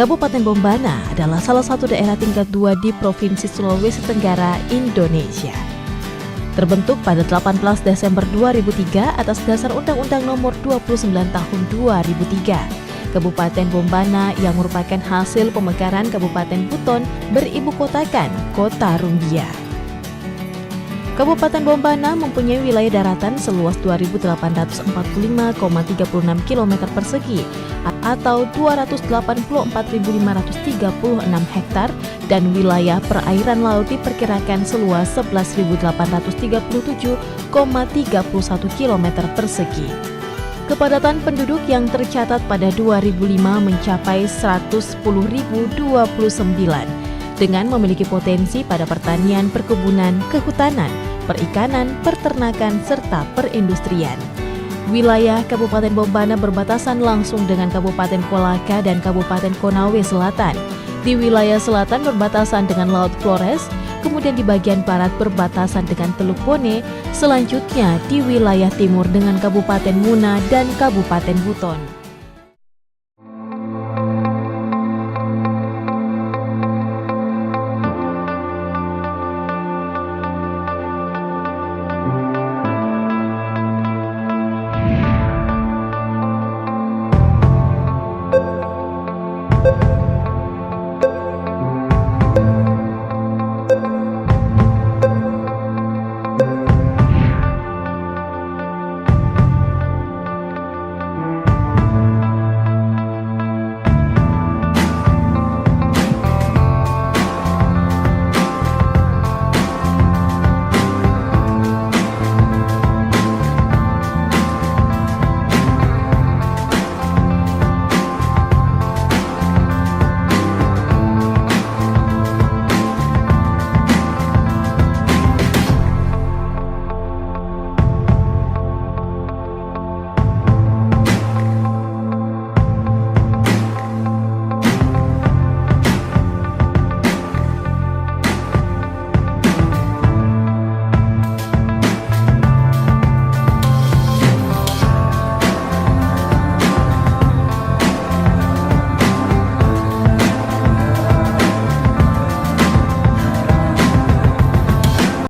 Kabupaten Bombana adalah salah satu daerah tingkat 2 di Provinsi Sulawesi Tenggara, Indonesia. Terbentuk pada 18 Desember 2003 atas dasar Undang-Undang Nomor 29 Tahun 2003. Kabupaten Bombana yang merupakan hasil pemekaran Kabupaten Buton beribu kotakan Kota Rumbia. Kabupaten Bombana mempunyai wilayah daratan seluas 2.845,36 km persegi atau 284.536 hektar dan wilayah perairan laut diperkirakan seluas 11.837,31 km persegi. Kepadatan penduduk yang tercatat pada 2005 mencapai 110.029 dengan memiliki potensi pada pertanian, perkebunan, kehutanan, perikanan, peternakan, serta perindustrian. Wilayah Kabupaten Bombana berbatasan langsung dengan Kabupaten Kolaka dan Kabupaten Konawe Selatan. Di wilayah selatan berbatasan dengan Laut Flores, kemudian di bagian barat berbatasan dengan Teluk Bone, selanjutnya di wilayah timur dengan Kabupaten Muna dan Kabupaten Buton.